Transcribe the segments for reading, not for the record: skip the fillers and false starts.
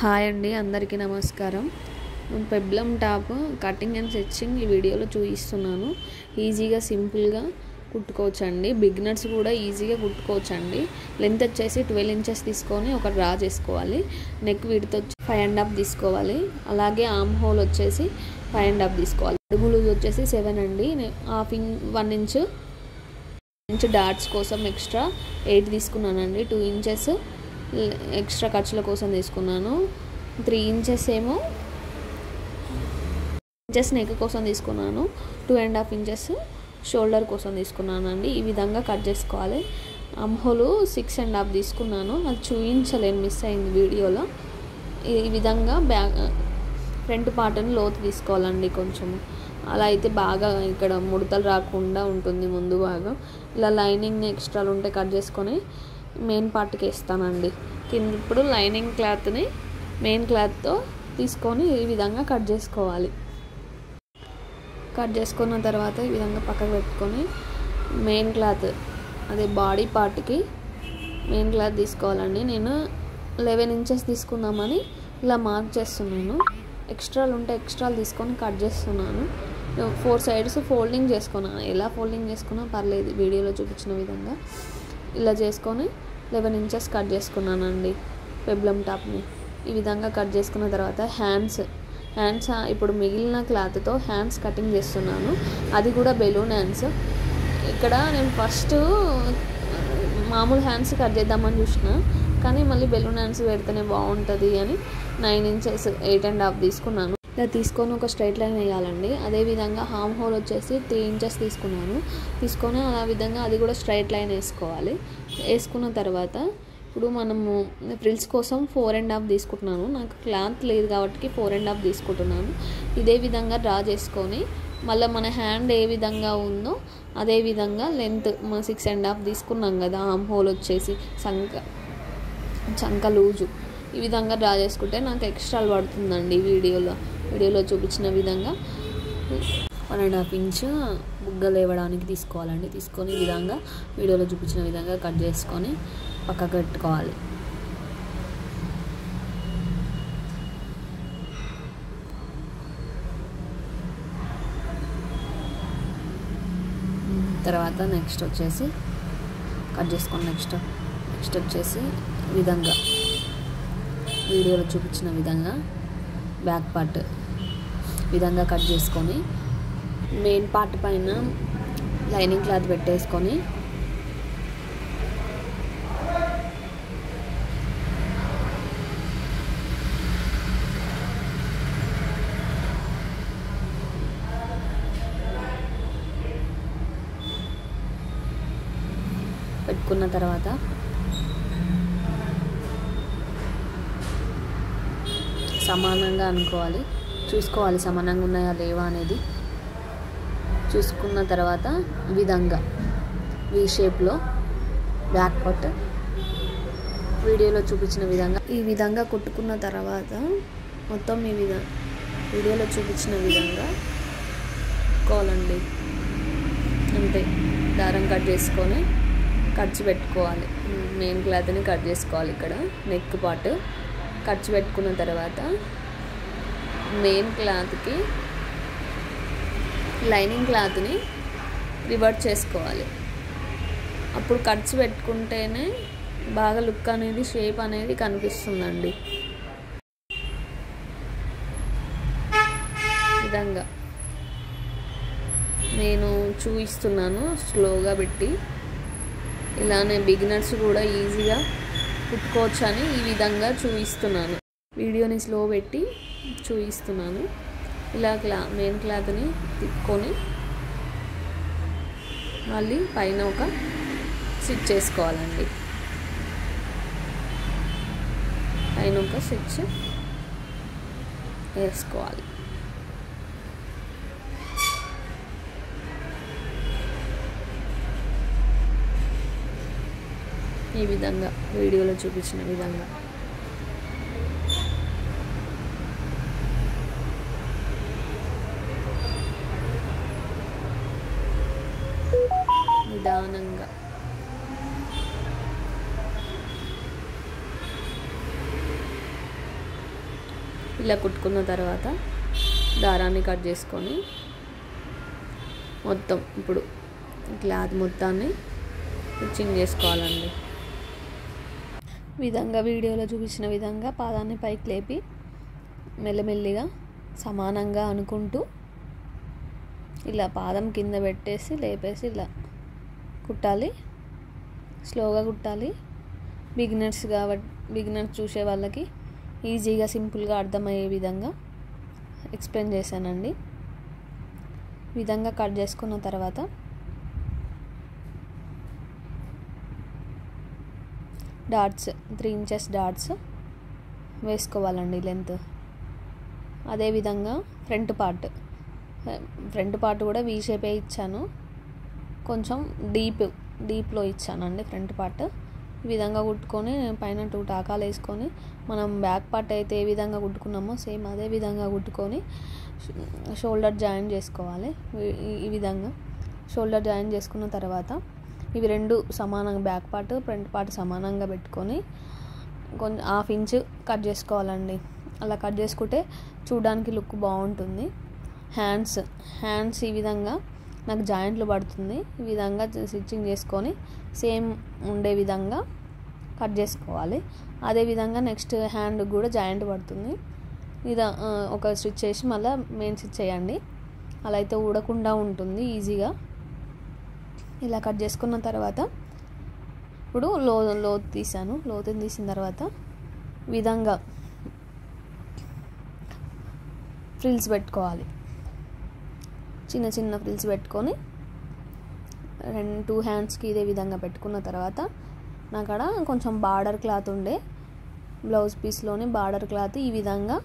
Hi అండి, అందరికీ నమస్కారం. పెబ్లమ్ టాప్ కటింగ్ అండ్ స్టిచ్చింగ్ ఈ వీడియోలో చూపిస్తున్నాను. ఈజీగా సింపుల్గా కుట్టుకోవచ్చండి. బిగినర్స్ కూడా ఈజీగా కుట్టుకోవచ్చండి. లెంత్ వచ్చేసి 12 ఇంచెస్ తీసుకొని ఒక డ్రా చేసుకోవాలి. నెక్ విడ్త్ వచ్చి 5.5 తీసుకోవాలి. అలాగే ఆర్మ్ హోల్ వచ్చేసి 5.5 తీసుకోవాలి. అడుగు లూజ్ వచ్చేసి 7 అండి. 1 ఇంచ్ డాట్స్ కోసం ఎక్స్ట్రా 8 తీసుకున్నానండి. 2 ఇంచెస్ ఎక్స్ట్రా ఖర్చుల కోసం తీసుకున్నాను. 3 ఇంచెస్ ఏమో నెక్ కోసం తీసుకున్నాను. 2.5 ఇంచెస్ షోల్డర్ కోసం తీసుకున్నానండి. ఈ విధంగా కట్ చేసుకోవాలి. ఆర్మ్హోల్ 6.5 తీసుకున్నాను. అది చూపించలేను, మిస్ అయింది వీడియోలో. ఈ విధంగా ఫ్రంట్ పార్ట్ని లోతు తీసుకోవాలండి కొంచెం. అలా అయితే బాగా ఇక్కడ ముడతలు రాకుండా ఉంటుంది ముందు భాగం. ఇలా లైనింగ్ని ఎక్స్ట్రాలు ఉంటే కట్ చేసుకొని మెయిన్ పార్ట్కి వేస్తానండి. ఇప్పుడు లైనింగ్ క్లాత్ని మెయిన్ క్లాత్తో తీసుకొని ఈ విధంగా కట్ చేసుకోవాలి. కట్ చేసుకున్న తర్వాత ఈ విధంగా పక్కకు పెట్టుకొని మెయిన్ క్లాత్ అదే బాడీ పార్ట్కి మెయిన్ క్లాత్ తీసుకోవాలండి. నేను 11 ఇంచెస్ తీసుకుందామని ఇలా మార్క్ చేస్తున్నాను. ఎక్స్ట్రాలు ఉంటే ఎక్స్ట్రాలు తీసుకొని కట్ చేస్తున్నాను. 4 సైడ్స్ ఫోల్డింగ్ చేసుకున్నాను. ఎలా ఫోల్డింగ్ చేసుకున్నా పర్లేదు, వీడియోలో చూపించిన విధంగా ఇలా చేసుకొని 11 ఇంచెస్ కట్ చేసుకున్నానండి పెబ్లమ్ టాప్ని. ఈ విధంగా కట్ చేసుకున్న తర్వాత హ్యాండ్స్ ఇప్పుడు మిగిలిన క్లాత్తో హ్యాండ్స్ కటింగ్ చేస్తున్నాను. అది కూడా బెలూన్ హ్యాండ్స్. ఇక్కడ నేను ఫస్ట్ మామూలు హ్యాండ్స్ కట్ చేద్దామని చూసిన, కానీ మళ్ళీ బెలూన్ హ్యాండ్స్ పెడితేనే బాగుంటుంది అని 9 ఇంచెస్ 8.5 తీసుకున్నాను. ఇలా తీసుకొని ఒక స్ట్రైట్ లైన్ వేయాలండి. అదేవిధంగా ఆర్మ్ హోల్ వచ్చేసి 3 ఇంచెస్ తీసుకొని అలా విధంగా అది కూడా స్ట్రైట్ లైన్ వేసుకోవాలి. వేసుకున్న తర్వాత ఇప్పుడు మనము ఫ్రిల్స్ కోసం 4.5 తీసుకుంటున్నాను. నాకు క్లాత్ లేదు కాబట్టి 4.5 తీసుకుంటున్నాను. ఇదే విధంగా డ్రా చేసుకొని మళ్ళీ మన హ్యాండ్ ఏ విధంగా ఉందో అదే విధంగా లెంత్ 6.5 తీసుకున్నాం కదా. ఆర్మ్ హోల్ వచ్చేసి చంక లూజు ఈ విధంగా డ్రా చేసుకుంటే నాకు ఎక్స్ట్రా పడుతుందండి. వీడియోలో చూపించిన విధంగా 1.5 ఇంచ్ బుగ్గలు లేవడానికి తీసుకోవాలండి. తీసుకొని ఈ విధంగా వీడియోలో చూపించిన విధంగా కట్ చేసుకొని పక్కకు పెట్టుకోవాలి. తర్వాత నెక్స్ట్ వచ్చేసి కట్ చేసుకొని నెక్స్ట్ వచ్చేసి విధంగా వీడియోలో చూపించిన విధంగా బ్యాక్ పార్ట్ విధంగా కట్ చేసుకొని మెయిన్ పార్ట్ పైన లైనింగ్ క్లాత్ పెట్టేసుకొని పెట్టుకున్న తర్వాత సమానంగా అనుకోవాలి, చూసుకోవాలి సమానంగా ఉన్నాయా లేవా అనేది. చూసుకున్న తర్వాత విధంగా వి షేప్లో బ్యాక్ పార్ట్ వీడియోలో చూపించిన విధంగా ఈ విధంగా కుట్టుకున్న తర్వాత మొత్తం ఈ వీడియోలో చూపించిన విధంగా కుట్టుకోవాలండి. అంతే, దారం కట్ చేసుకొని ఖర్చు పెట్టుకోవాలి. మెయిన్ క్లాత్ని కట్ చేసుకోవాలి. ఇక్కడ నెక్ పార్ట్ ఖర్చు పెట్టుకున్న తర్వాత మెయిన్ క్లాత్కి లైనింగ్ క్లాత్ని రివర్స్ చేసుకోవాలి. అప్పుడు ఖర్చు పెట్టుకుంటేనే బాగా లుక్ అనేది, షేప్ అనేది కనిపిస్తుందండి. విధంగా నేను చూపిస్తున్నాను స్లోగా పెట్టి. ఇలానే బిగినర్స్ కూడా ఈజీగా కుట్టుకోవచ్చు అని ఈ విధంగా చూపిస్తున్నాను. వీడియోని స్లో పెట్టి చూపిస్తున్నాను. ఇలా మెయిన్ క్లాత్ని తిప్పుకొని మళ్ళీ పైన ఒక స్టిచ్ చేసుకోవాలండి. పైన ఒక స్టిచ్ వేసుకోవాలి. ఈ విధంగా వీడియోలో చూపించిన విధంగా నిదానంగా ఇలా కుట్టుకున్న తర్వాత దారాన్ని కట్ చేసుకొని మొత్తం ఇప్పుడు క్లాత్ మొత్తాన్ని స్టిచ్చింగ్ చేసుకోవాలండి. విధంగా వీడియోలో చూపించిన విధంగా పాదాన్ని పైకి లేపి మెల్లమెల్లిగా సమానంగా అనుకుంటూ ఇలా పాదం కింద పెట్టేసి లేపేసి ఇలా కుట్టాలి. స్లోగా కుట్టాలి. బిగినర్స్ చూసే వాళ్ళకి ఈజీగా సింపుల్గా అర్థమయ్యే విధంగా ఎక్స్ప్లెయిన్ చేశానండి. విధంగా కట్ చేసుకున్న తర్వాత డాట్స్ 3 ఇంచెస్ డాట్స్ వేసుకోవాలండి లెంత్. అదేవిధంగా ఫ్రంట్ పార్ట్ కూడా వీ షేపే ఇచ్చాను, కొంచెం డీప్లో ఇచ్చానండి ఫ్రంట్ పార్ట్. ఈ విధంగా కుట్టుకొని పైన 2 టాకాలు వేసుకొని మనం బ్యాక్ పార్ట్ అయితే ఏ విధంగా కుట్టుకున్నామో సేమ్ అదే విధంగా కుట్టుకొని షోల్డర్ జాయిన్ చేసుకోవాలి. ఈ విధంగా షోల్డర్ జాయిన్ చేసుకున్న తర్వాత ఇవి రెండు సమానంగా బ్యాక్ పార్ట్ ఫ్రంట్ పార్ట్ సమానంగా పెట్టుకొని కొంచెం 1/2 ఇంచ్ కట్ చేసుకోవాలండి. అలా కట్ చేసుకుంటే చూడడానికి లుక్ బాగుంటుంది. హ్యాండ్స్ ఈ విధంగా నాకు జాయింట్లు పడుతుంది. ఈ విధంగా స్టిచ్చింగ్ చేసుకొని సేమ్ ఉండే విధంగా కట్ చేసుకోవాలి. అదేవిధంగా నెక్స్ట్ హ్యాండ్ కూడా జాయింట్ పడుతుంది. ఇది ఒక స్టిచ్ చేసి మళ్ళీ మెయిన్ స్టిచ్ చేయండి. అలా అయితే ఊడకుండా ఉంటుంది ఈజీగా. ఇలా కట్ చేసుకున్న తర్వాత ఇప్పుడు లోతు తీసాను. లోతుని తీసిన తర్వాత విధంగా ఫ్రిల్స్ పెట్టుకోవాలి. చిన్న చిన్న ఫ్రిల్స్ పెట్టుకొని 2 హ్యాండ్స్కి ఇదే విధంగా పెట్టుకున్న తర్వాత నాకడ కొంచెం బార్డర్ క్లాత్ ఉండే బ్లౌజ్ పీస్లోని బార్డర్ క్లాత్ ఈ విధంగా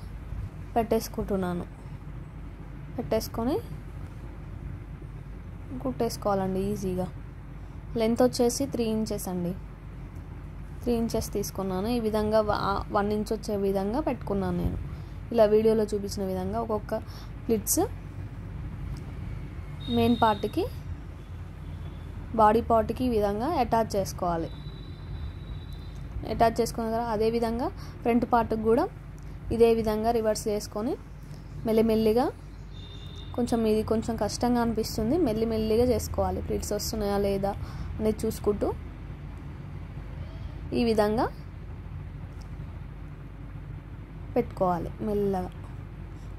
పెట్టేసుకొని కుట్టేసుకోవాలండి ఈజీగా. లెంత్ వచ్చేసి 3 ఇంచెస్ అండి. 3 ఇంచెస్ తీసుకున్నాను. ఈ విధంగా 1 ఇంచ్ వచ్చే విధంగా పెట్టుకున్నాను నేను. ఇలా వీడియోలో చూపించిన విధంగా ఒక్కొక్క ప్లిట్స్ మెయిన్ పార్ట్కి బాడీ పార్ట్కి ఈ విధంగా అటాచ్ చేసుకోవాలి. అటాచ్ చేసుకున్న తర్వాత అదేవిధంగా ఫ్రంట్ పార్ట్కి కూడా ఇదే విధంగా రివర్స్ చేసుకొని మెల్లిమెల్లిగా ఇది కొంచెం కష్టంగా అనిపిస్తుంది. మెల్లిమెల్లిగా చేసుకోవాలి. ప్లీట్స్ వస్తున్నాయా లేదా అనేది చూసుకుంటూ ఈ విధంగా పెట్టుకోవాలి. మెల్లగా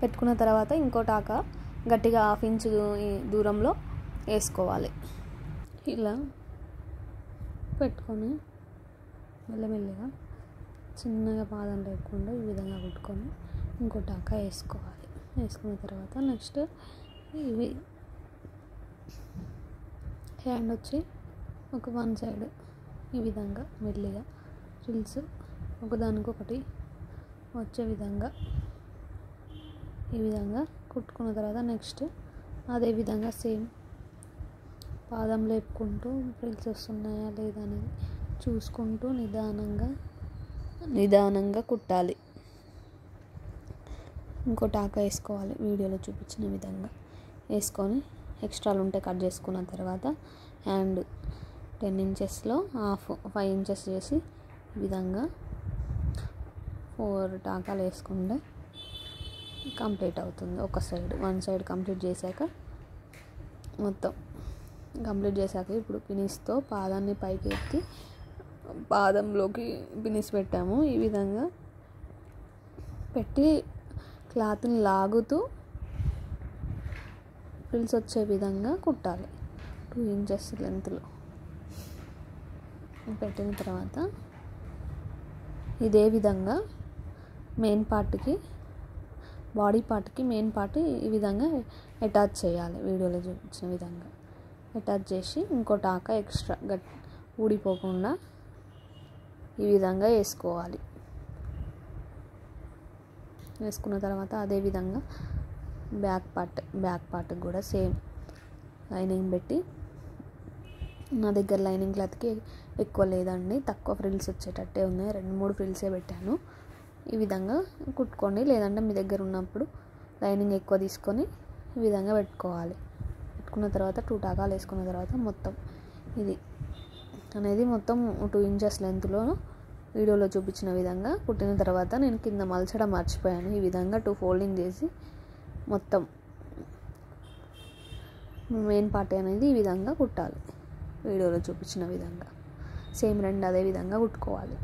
పెట్టుకున్న తర్వాత ఇంకో టాక గట్టిగా 1/2 ఇంచ్ దూరంలో వేసుకోవాలి. ఇలా పెట్టుకొని మెల్లమెల్లిగా చిన్నగా పాదం లేకుండా ఈ విధంగా కుట్టుకొని ఇంకో టాక వేసుకోవాలి. వేసుకున్న తర్వాత నెక్స్ట్ ఇవి హ్యాండ్ వచ్చి ఒక 1 సైడ్ ఈ విధంగా మెల్లిగా ఫ్రిల్స్ ఒకదానికొకటి వచ్చే విధంగా ఈ విధంగా కుట్టుకున్న తర్వాత నెక్స్ట్ అదే విధంగా సేమ్ పాదం లేపుకుంటూ ఫ్రిల్స్ వస్తున్నాయా లేదా అనేది చూసుకుంటూ నిదానంగా కుట్టాలి. ఇంకో టాక వేసుకోవాలి. వీడియోలో చూపించిన విధంగా వేసుకొని ఎక్స్ట్రాలు ఉంటే కట్ చేసుకున్న తర్వాత హ్యాండ్ 10 ఇంచెస్లో 5 ఇంచెస్ చేసి ఈ విధంగా 4 టాకాలు వేసుకుంటే కంప్లీట్ అవుతుంది. ఒక సైడ్ 1 సైడ్ కంప్లీట్ చేశాక మొత్తం కంప్లీట్ చేశాక ఇప్పుడు పినిస్తో పాదాన్ని పైకి ఎత్తి పాదంలోకి పినిస్ పెట్టాము. ఈ విధంగా పెట్టి క్లాత్ని లాగుతూ ఫ్రిల్స్ వచ్చే విధంగా కుట్టాలి. 2 ఇంచెస్ లెంత్లో పెట్టిన తర్వాత ఇదే విధంగా మెయిన్ పార్ట్కి బాడీ పార్ట్కి మెయిన్ పార్ట్ ఈ విధంగా అటాచ్ చేయాలి. వీడియోలో చూపించిన విధంగా అటాచ్ చేసి ఇంకో టాక ఎక్స్ట్రా ఊడిపోకుండా ఈ విధంగా వేసుకోవాలి. వేసుకున్న తర్వాత అదేవిధంగా బ్యాక్ పార్ట్కి కూడా సేమ్ లైనింగ్ పెట్టి, నా దగ్గర లైనింగ్ క్లాత్కి ఎక్కువ లేదండి, తక్కువ ఫ్రిల్స్ వచ్చేటట్టే ఉన్నాయి, 2-3 ఫ్రిల్సే పెట్టాను. ఈ విధంగా కుట్టుకోండి. లేదంటే మీ దగ్గర ఉన్నప్పుడు లైనింగ్ ఎక్కువ తీసుకొని ఈ విధంగా పెట్టుకోవాలి. పెట్టుకున్న తర్వాత 2 టాకాలు వేసుకున్న తర్వాత మొత్తం ఇది అనేది మొత్తం 2 ఇంచెస్ లెంత్లో వీడియోలో చూపించిన విధంగా కుట్టిన తర్వాత నేను కింద మలచడం మర్చిపోయాను. ఈ విధంగా 2 ఫోల్డింగ్ చేసి మొత్తం మెయిన్ పార్ట్ అనేది ఈ విధంగా కుట్టాలి. వీడియోలో చూపించిన విధంగా సేమ్ 2 అదే విధంగా కుట్టుకోవాలి.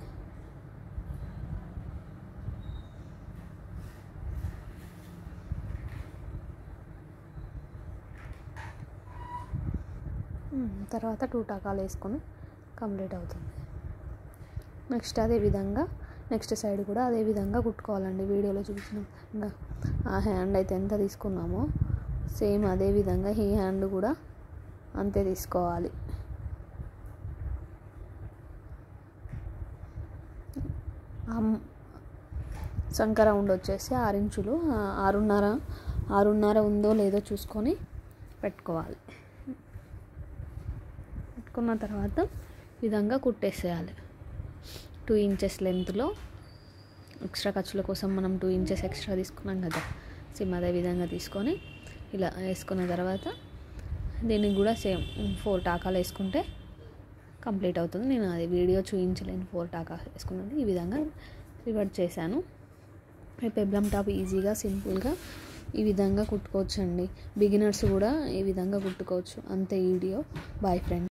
తర్వాత 2 టాకాలు వేసుకొని కంప్లీట్ అవుతుంది. నెక్స్ట్ అదే విధంగా నెక్స్ట్ సైడ్ కూడా అదే విధంగా కుట్టుకోవాలండి. వీడియోలో చూపించిన విధంగా ఆ హ్యాండ్ అయితే ఎంత తీసుకున్నామో సేమ్ అదే విధంగా ఈ హ్యాండ్ కూడా అంతే తీసుకోవాలి. సంక రౌండ్ వచ్చేసి 6 ఇంచులు, 6.5 ఉందో లేదో చూసుకొని పెట్టుకోవాలి. పెట్టుకున్న తర్వాత విధంగా కుట్టేసేయాలి. 2 ఇంచెస్ లెంత్లో ఎక్స్ట్రా ఖర్చుల కోసం మనం 2 ఇంచెస్ ఎక్స్ట్రా తీసుకున్నాం కదా, సేమ్ అదే విధంగా తీసుకొని ఇలా వేసుకున్న తర్వాత దీనికి కూడా సేమ్ 4 టాకాలు వేసుకుంటే కంప్లీట్ అవుతుంది. నేను అది వీడియో చూపించలేను 4 టాకాలు వేసుకున్నది. ఈ విధంగా రివర్ట్ చేశాను. పెబ్లమ్ టాప్ ఈజీగా సింపుల్గా ఈ విధంగా కుట్టుకోవచ్చు అండి. బిగినర్స్ కూడా ఈ విధంగా కుట్టుకోవచ్చు. అంతే వీడియో. Bye friends.